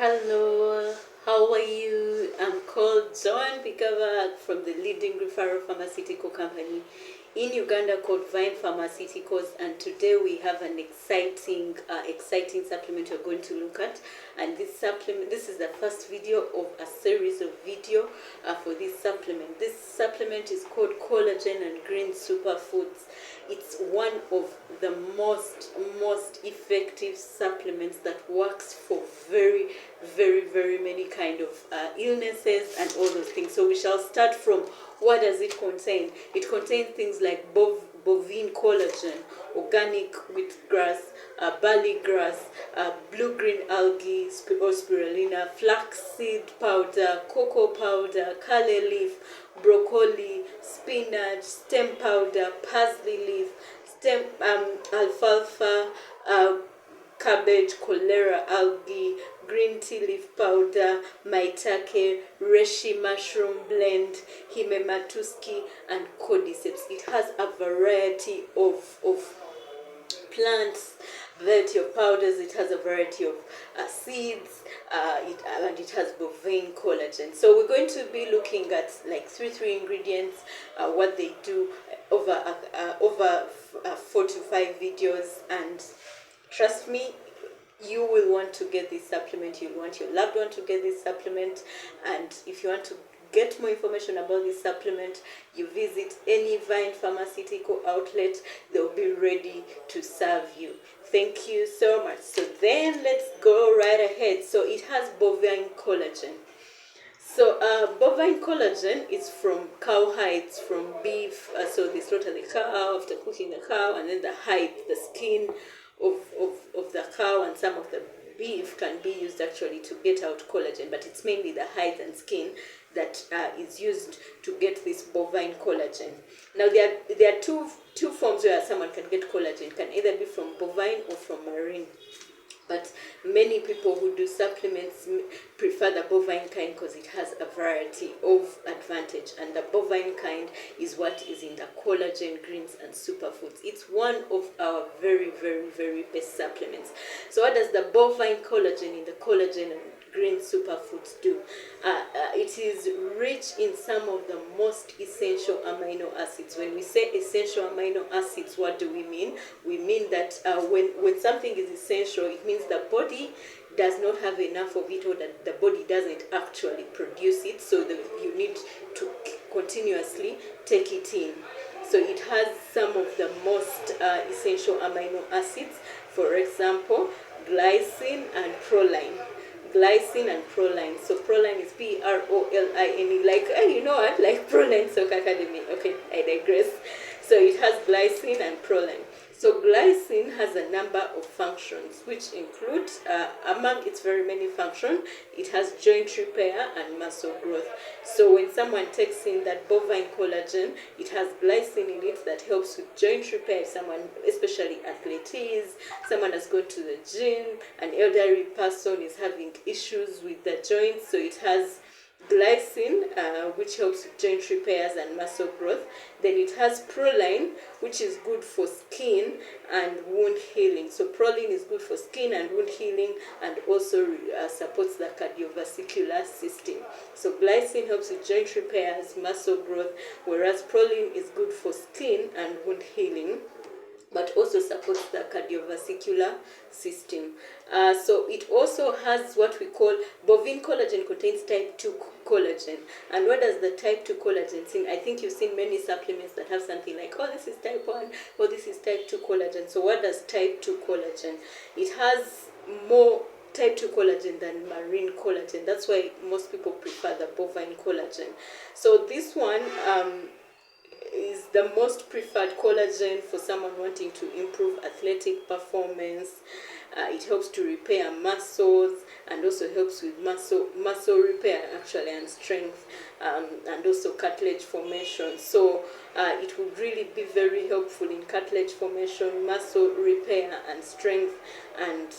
Hello, how are you? I'm called Joan Bikava from the leading referral pharmaceutical company in Uganda called Vine Pharmaceuticals, and today we have an exciting supplement we're going to look at. And this is the first video of a series of video for this supplement. This supplement is called Collagen and Green Superfoods. It's one of the most effective supplements that works for very many kind of illnesses and all those things. So we shall start from what does it contain. It contains things like bovine collagen, organic wheatgrass, barley grass, blue-green algae or spirulina, flaxseed powder, cocoa powder, kale leaf, broccoli, spinach, stem powder, parsley leaf, alfalfa, cabbage, cholera algae, green tea leaf powder, maitake, reishi mushroom blend, himematuski, and cordyceps. It has a variety of plants, variety of powders. It has a variety of seeds, and it has bovine collagen. So we're going to be looking at like three ingredients, what they do over 4 to 5 videos, and trust me, you will want to get this supplement. You'll want your loved one to get this supplement. And if you want to get more information about this supplement, you visit any Vine pharmaceutical outlet. They'll be ready to serve you. Thank you so much. So then let's go right ahead. So it has bovine collagen. So bovine collagen is from cow hides, from beef. So they slaughter the cow after cooking the cow, and then the hide, the skin of the cow and some of the beef can be used actually to get out collagen, but it's mainly the hide and skin that is used to get this bovine collagen. Now there are two forms where someone can get collagen. It can either be from bovine or from marine. But many people who do supplements prefer the bovine kind because it has a variety of advantage. And the bovine kind is what is in the collagen, greens, and superfoods. It's one of our very best supplements. So what does the bovine collagen in the collagen and green superfoods do? It is rich in some of the most essential amino acids. When we say essential amino acids, what do we mean? We mean that when something is essential, it means the body does not have enough of it, or that the body doesn't actually produce it, so you need to continuously take it in. So it has some of the most essential amino acids. For example, glycine and proline. Glycine and proline. So proline is Proline, like, you know what, like Proline Soccer Academy. Okay, I digress. So it has glycine and proline. So glycine has a number of functions, which include, among its very many functions, it has joint repair and muscle growth. So when someone takes in that bovine collagen, it has glycine in it that helps with joint repair. If someone, especially athletes, someone has gone to the gym, an elderly person is having issues with the joints, so it has glycine, which helps with joint repairs and muscle growth. Then it has proline, which is good for skin and wound healing. So proline is good for skin and wound healing, and also supports the cardiovascular system. So glycine helps with joint repairs, muscle growth, whereas proline is good for skin and wound healing, but also supports the cardiovascular system. So it also has what we call, bovine collagen contains type 2 collagen. And what does the type 2 collagen mean? I think you've seen many supplements that have something like, oh, this is type 1, or this is type 2 collagen. So what does type 2 collagen? It has more type 2 collagen than marine collagen. That's why most people prefer the bovine collagen. So this one is the most preferred collagen for someone wanting to improve athletic performance. It helps to repair muscles, and also helps with muscle repair actually, and strength, and also cartilage formation. So it would really be very helpful in cartilage formation, muscle repair, and strength, and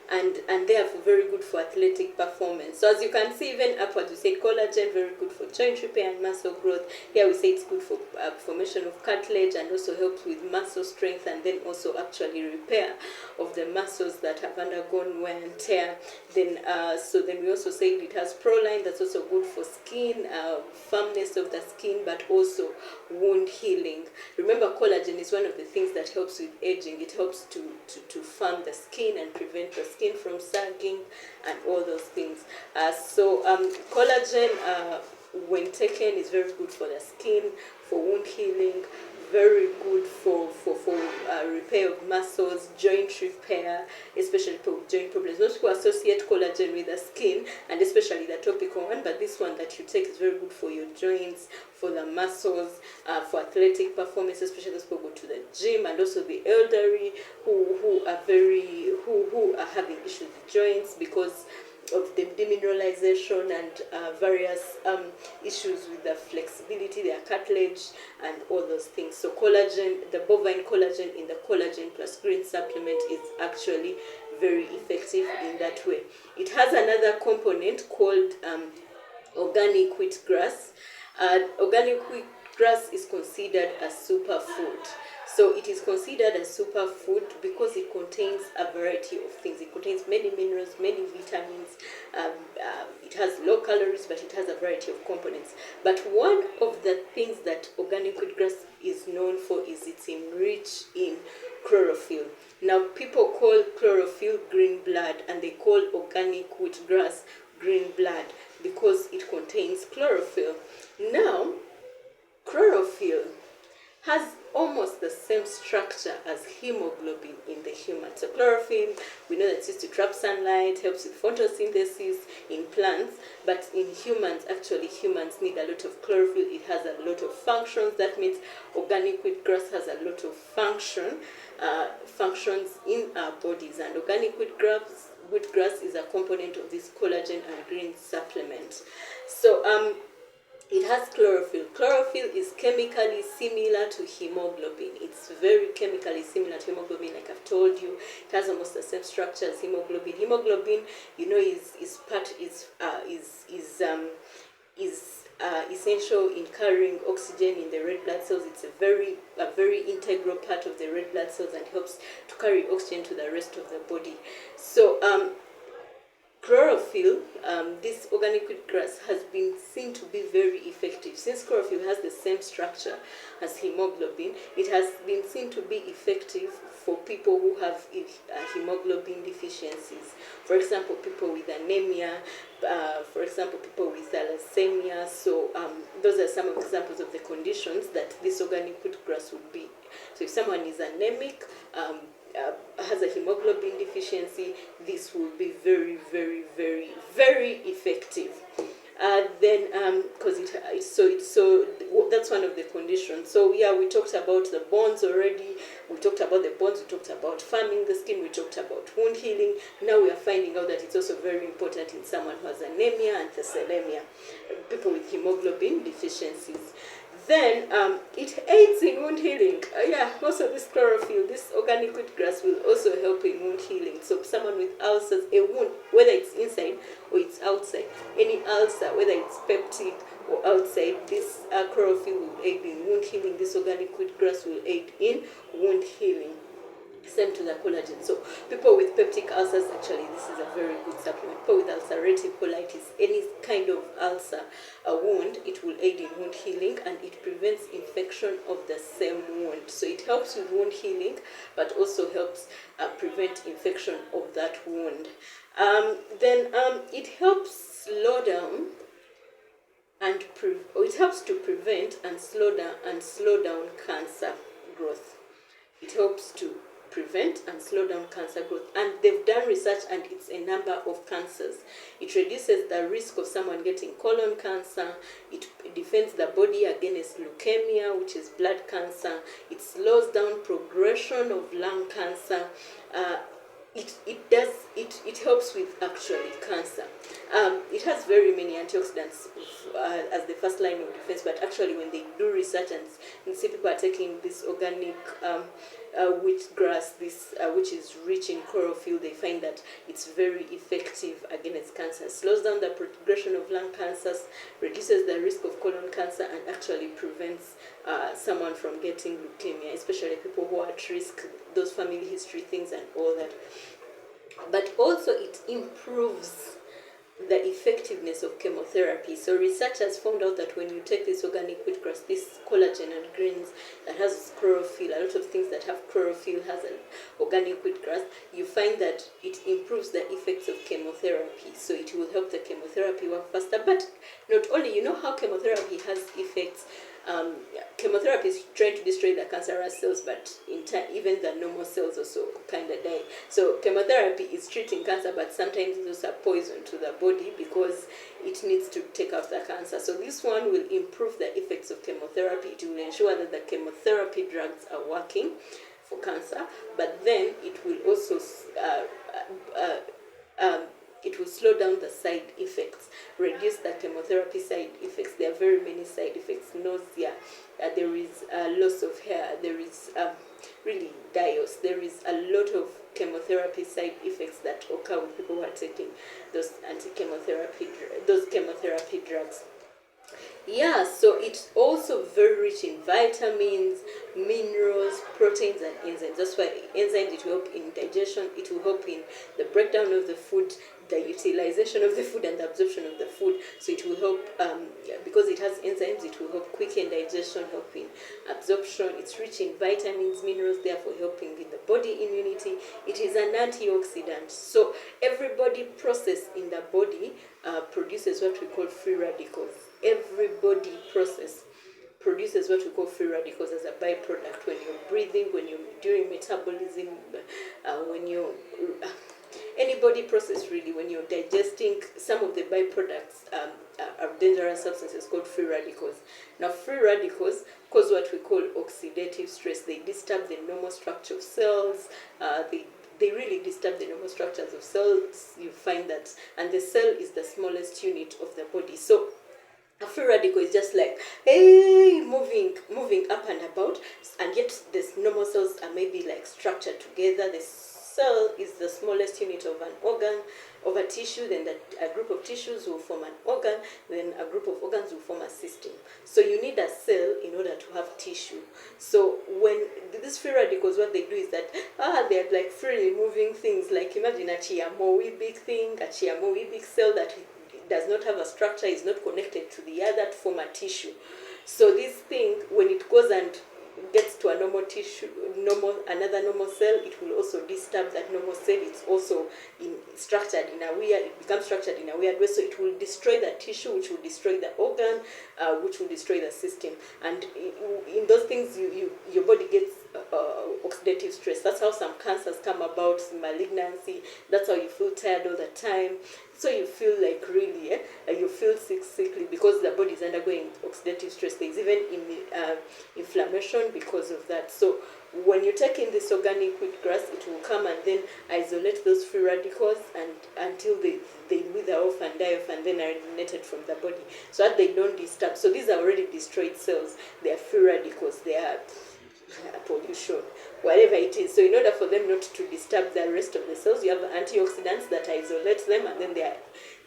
and they are very good for athletic performance. So as you can see, even upwards, we say collagen, very good for joint repair and muscle growth. Here we say it's good for formation of cartilage and also helps with muscle strength, and then also actually repair of the muscles that have undergone wear and tear. Then so then we also say it has proline, that's also good for skin, firmness of the skin, but also wound healing. Remember, collagen is one of the things that helps with aging. It helps to firm the skin and prevent the skin from sagging and all those things. So collagen, when taken, is very good for the skin, for wound healing, very good for repair of muscles, joint repair, especially for joint problems. Most people associate collagen with the skin, and especially the topical one, but this one that you take is very good for your joints, for the muscles, for athletic performance, especially those people who go to the gym, and also the elderly who are having issues with joints because of the demineralization and various issues with the flexibility, their cartilage, and all those things. So collagen, the bovine collagen in the collagen plus green supplement is actually very effective in that way. It has another component called organic wheatgrass. Organic wheatgrass is considered a superfood. So it is considered a superfood because it contains a variety of things. It contains many minerals, many vitamins. It has low calories, but it has a variety of components. But one of the things that organic wheatgrass is known for is it's enriched in chlorophyll. Now, people call chlorophyll green blood, and they call organic wheatgrass green blood because it contains chlorophyll. Now, chlorophyll has almost the same structure as hemoglobin in the human. So chlorophyll, we know that it's used to trap sunlight, helps with photosynthesis in plants, but in humans, actually humans need a lot of chlorophyll. It has a lot of functions. That means organic wheatgrass has a lot of functions in our bodies, and organic wheatgrass is a component of this collagen and green supplement. So it has chlorophyll. Chlorophyll is chemically similar to hemoglobin. It's very chemically similar to hemoglobin, like I've told you. It has almost the same structure as hemoglobin. Hemoglobin, you know, is essential in carrying oxygen in the red blood cells. It's a very integral part of the red blood cells and helps to carry oxygen to the rest of the body. So chlorophyll, this organic wheatgrass has been seen to be very effective. Since chlorophyll has the same structure as hemoglobin, it has been seen to be effective for people who have hemoglobin deficiencies. For example, people with anemia, for example, people with thalassemia. So those are some examples of the conditions that this organic wheatgrass would be. So if someone is anemic, has a hemoglobin deficiency, this will be very, very, very, very effective. Then, because so that's one of the conditions. So yeah, we talked about the bones already. We talked about the bones. We talked about firming the skin. We talked about wound healing. Now we are finding out that it's also very important in someone who has anemia and thalassemia, people with hemoglobin deficiencies. Then it aids in wound healing. Also this chlorophyll, this organic wheatgrass will also help in wound healing. So someone with ulcers, a wound, whether it's inside or it's outside, any ulcer, whether it's peptic or outside, this chlorophyll will aid in wound healing. This organic wheatgrass will aid in wound healing. Same to the collagen. So people with peptic ulcers, actually this is a very good supplement. People with ulcerative colitis, any kind of ulcer, a wound, it will aid in wound healing, and it prevents infection of the same wound. So it helps with wound healing, but also helps prevent infection of that wound. Then it helps slow down and it helps to prevent and slow down cancer growth. It helps to prevent and slow down cancer growth, and they've done research, and it's a number of cancers. It reduces the risk of someone getting colon cancer. It defends the body against leukemia, which is blood cancer. It slows down progression of lung cancer. It helps with actually cancer. It has very many antioxidants as the first line of defense, but actually when they do research and see people are taking this organic wheatgrass, this which is rich in chlorophyll, they find that it's very effective against cancer. Slows down the progression of lung cancers, reduces the risk of colon cancer, and actually prevents someone from getting leukemia, especially people who are at risk, those family history things and all that. But also it improves the effectiveness of chemotherapy. So researchers found out that when you take this organic wheatgrass, this collagen and greens that has chlorophyll, a lot of things that have chlorophyll has an organic wheatgrass, you find that it improves the effects of chemotherapy. So it will help the chemotherapy work faster. But not only, you know how chemotherapy has effects. Chemotherapy is trying to destroy the cancerous cells, but in time, even the normal cells also kind of die. So chemotherapy is treating cancer, but sometimes it's also poison to the body because it needs to take out the cancer. So this one will improve the effects of chemotherapy. It will ensure that the chemotherapy drugs are working for cancer, but then it will also it will slow down the side effects, reduce the chemotherapy side effects. There are very many side effects: nausea, there is loss of hair, there is really dios. There is a lot of chemotherapy side effects that occur with people who are taking those chemotherapy drugs. Yeah, so it's also very rich in vitamins, minerals, proteins, and enzymes. That's why enzymes, it will help in digestion, it will help in the breakdown of the food, the utilization of the food, and the absorption of the food. So it will help, because it has enzymes, it will help quicken digestion, help in absorption. It's rich in vitamins, minerals, therefore helping in the body immunity. It is an antioxidant. So every body process in the body produces what we call free radicals. Every body process produces what we call free radicals as a byproduct when you're breathing, when you're during metabolism, when you're any body process really, when you're digesting. Some of the byproducts are dangerous substances called free radicals. Now free radicals cause what we call oxidative stress. They disturb the normal structure of cells. They really disturb the normal structures of cells. You find that, and the cell is the smallest unit of the body. So a free radical is just like, hey, moving up and about, and yet the normal cells are maybe like structured together. The cell is the smallest unit of an organ, of a tissue, then a group of tissues will form an organ, then a group of organs will form a system. So you need a cell in order to have tissue. So when these free radicals, what they do is that, they're like freely moving things. Like imagine a chiamoebic thing, a chiamoebic cell that does not have a structure, is not connected to the other to form a tissue. So this thing, when it goes and gets to a normal tissue, another normal cell, it will also disturb that normal cell. It's also it becomes structured in a weird way. So it will destroy the tissue, which will destroy the organ, which will destroy the system. And in those things, your body gets oxidative stress. That's how some cancers come about, malignancy. That's how you feel tired all the time. So you feel like really, you feel sickly because the body is undergoing oxidative stress. There's even inflammation because of that. So when you take in this organic wheatgrass, it will come and then isolate those free radicals and until they wither off and die off and then are eliminated from the body, so that they don't disturb. So these are already destroyed cells. They are free radicals. They are pollution, whatever it is. So in order for them not to disturb the rest of the cells, you have antioxidants that isolate them, and then they are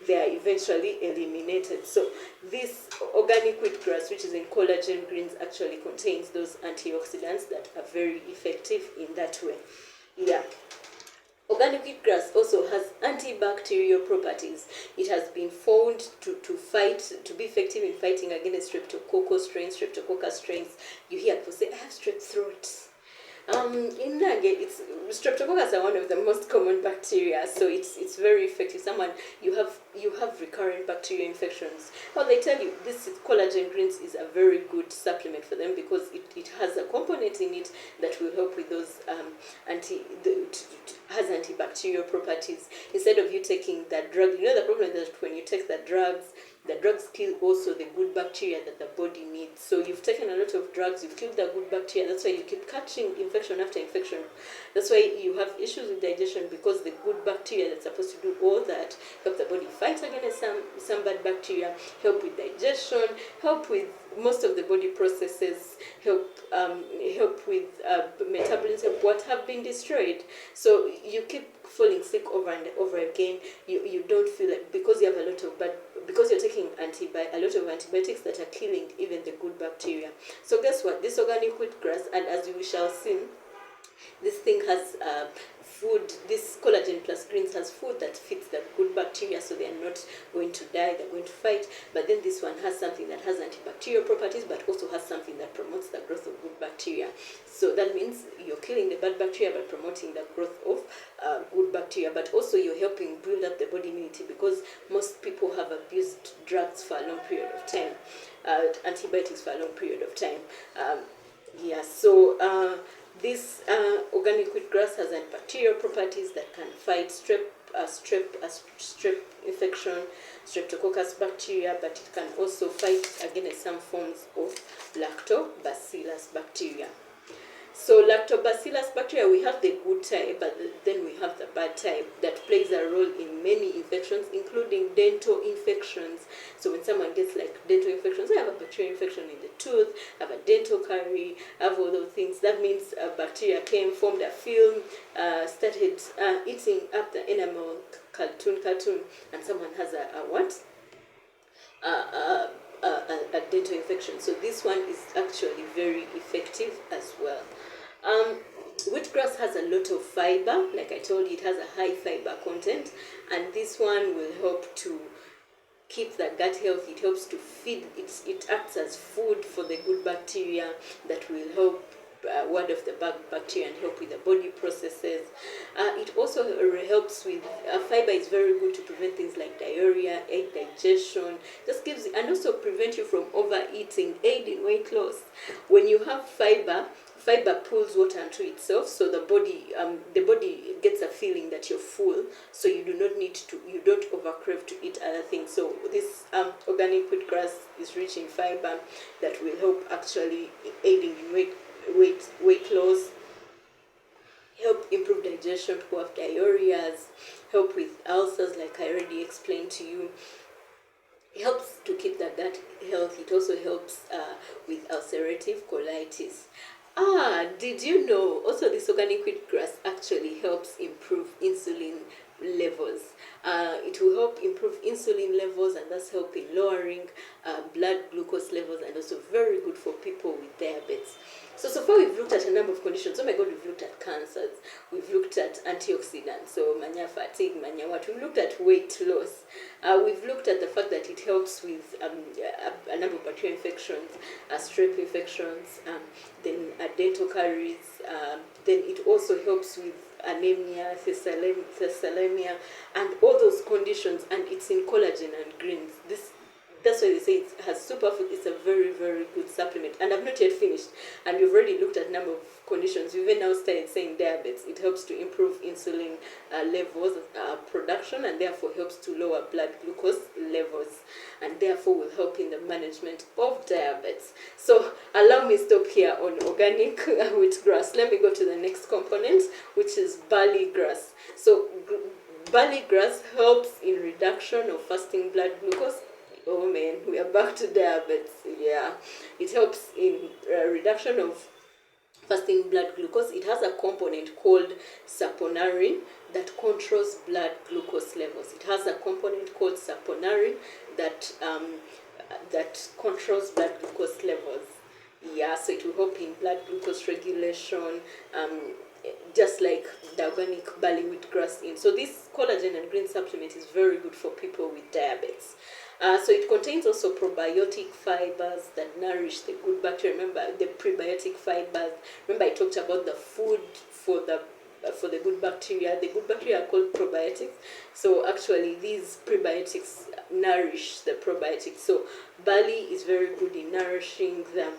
eventually eliminated. So this organic wheatgrass, which is in collagen greens, actually contains those antioxidants that are very effective in that way. Yeah. Organic wheatgrass also has antibacterial properties. It has been found to be effective in fighting against streptococcus strains. You hear people say, I have strep throat. In Nage, streptococcus are one of the most common bacteria, so it's very effective. You have recurrent bacterial infections. Well, they tell you this collagen greens is a very good supplement for them because it has a component in it that will help with those has antibacterial properties. Instead of you taking that drug, the problem is that when you take the drugs kill also the good bacteria that the body needs. So you've taken a lot of drugs, you've killed the good bacteria. That's why you keep catching infection after infection. That's why you have issues with digestion, because the good bacteria that's supposed to do all that, help the body fight against some bad bacteria, help with digestion, help with most of the body processes help with metabolism what have been destroyed. So you keep falling sick over and over again. You don't feel like, because you have a lot of because you're taking a lot of antibiotics that are killing even the good bacteria. So guess what? This organic wheatgrass, and as we shall see, this thing has food. This collagen plus greens has food that fits the good bacteria, so they are not going to die, they're going to fight. But then this one has something that has antibacterial properties, but also has something that promotes the growth of good bacteria. So that means you're killing the bad bacteria by promoting the growth of good bacteria, but also you're helping build up the body immunity, because most people have abused drugs for a long period of time, antibiotics for a long period of time. This organic wheatgrass has antibacterial properties that can fight strep infection, streptococcus bacteria, but it can also fight against some forms of lactobacillus bacteria. So lactobacillus bacteria, we have the good type, but then we have the bad type that plays a role in many infections, including dental infections. So when someone gets like dental infections, they have a bacterial infection in the tooth, have a dental carie, have all those things. That means a bacteria came, formed a film, started eating up the enamel cartoon, and someone has a dental infection. So this one is actually very effective as well. Wheatgrass has a lot of fiber. Like I told you, it has a high fiber content, and this one will help to keep the gut healthy. It helps to feed, it acts as food for the good bacteria that will help ward off the bad bacteria and help with the body processes. It also helps with, fiber is very good to prevent things like diarrhea, aid digestion, just gives, and also prevent you from overeating, aid in weight loss. When you have fiber pulls water into itself, so the body gets a feeling that you're full, so you don't overcrave to eat other things. So this organic wheatgrass is rich in fiber that will help actually aiding in weight loss, help improve digestion, who have diarrheas, help with ulcers, like I already explained to you. It helps to keep the gut healthy. It also helps with ulcerative colitis. Did you know also this organic wheatgrass actually helps improve insulin levels? It will help improve insulin levels, and thus help in lowering blood glucose levels, and also very good for people with diabetes. So far we've looked at a number of conditions. Oh my God, we've looked at cancers, we've looked at antioxidants, so mania fatigue, mania what, we've looked at weight loss, we've looked at the fact that it helps with a number of bacterial infections, strep infections, then dental caries, then it also helps with anemia, thalassemia, and all those conditions, and it's in collagen and greens. That's why they say it has superfood. It's a very, very good supplement. And I've not yet finished. And we've already looked at a number of conditions. We've even now started saying diabetes. It helps to improve insulin levels production, and therefore helps to lower blood glucose levels, and therefore will help in the management of diabetes. So allow me stop here on organic wheatgrass. Let me go to the next component, which is barley grass. So barley grass helps in reduction of fasting blood glucose. Oh man, we are back to diabetes. Yeah, it helps in reduction of fasting blood glucose. It has a component called saponarin that controls blood glucose levels. It has a component called saponarin that controls blood glucose levels. Yeah, so it will help in blood glucose regulation, just like the organic barley wheatgrass in. So this collagen and green supplement is very good for people with diabetes. So it contains also probiotic fibers that nourish the good bacteria. Remember the prebiotic fibers. Remember I talked about the food for the good bacteria. The good bacteria are called probiotics. So actually these prebiotics nourish the probiotics. So barley is very good in nourishing the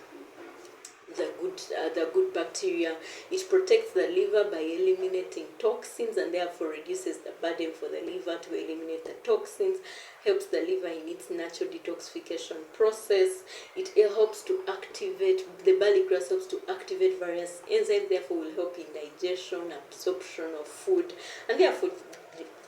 good bacteria. It protects the liver by eliminating toxins, and therefore reduces the burden for the liver to eliminate the toxins, helps the liver in its natural detoxification process. It helps to activate, the barley grass helps to activate various enzymes, therefore will help in digestion, absorption of food, and therefore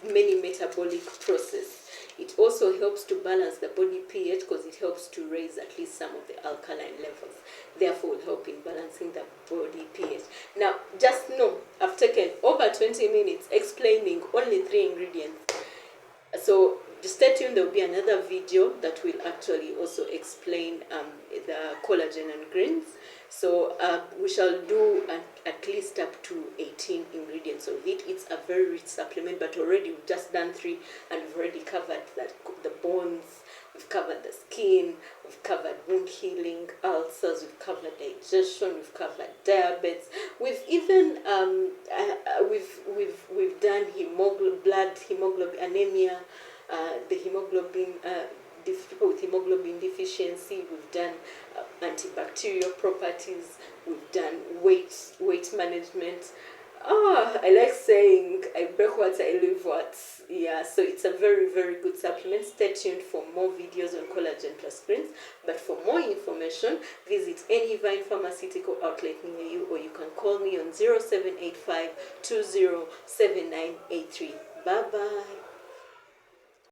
many metabolic process. It also helps to balance the body pH because it helps to raise at least some of the alkaline levels, therefore will help in balancing the body pH. Now, just know, I've taken over 20 minutes explaining only 3 ingredients. So just stay tuned, there will be another video that will actually also explain the collagen and greens. So we shall do at least up to 18 ingredients of it. It's a very rich supplement, but already we've just done 3 and we've already covered the bones, we've covered the skin, we've covered wound healing, ulcers, we've covered digestion, we've covered diabetes, we've even we've done blood hemoglobin anemia, the hemoglobin people with hemoglobin deficiency. We've done antibacterial properties. We've done weight management. I like saying I break what I live what. Yeah, so it's a very, very good supplement. Stay tuned for more videos on collagen plus greens. But for more information, visit any Vine pharmaceutical outlet near you, or you can call me on 0785 207983. Bye bye.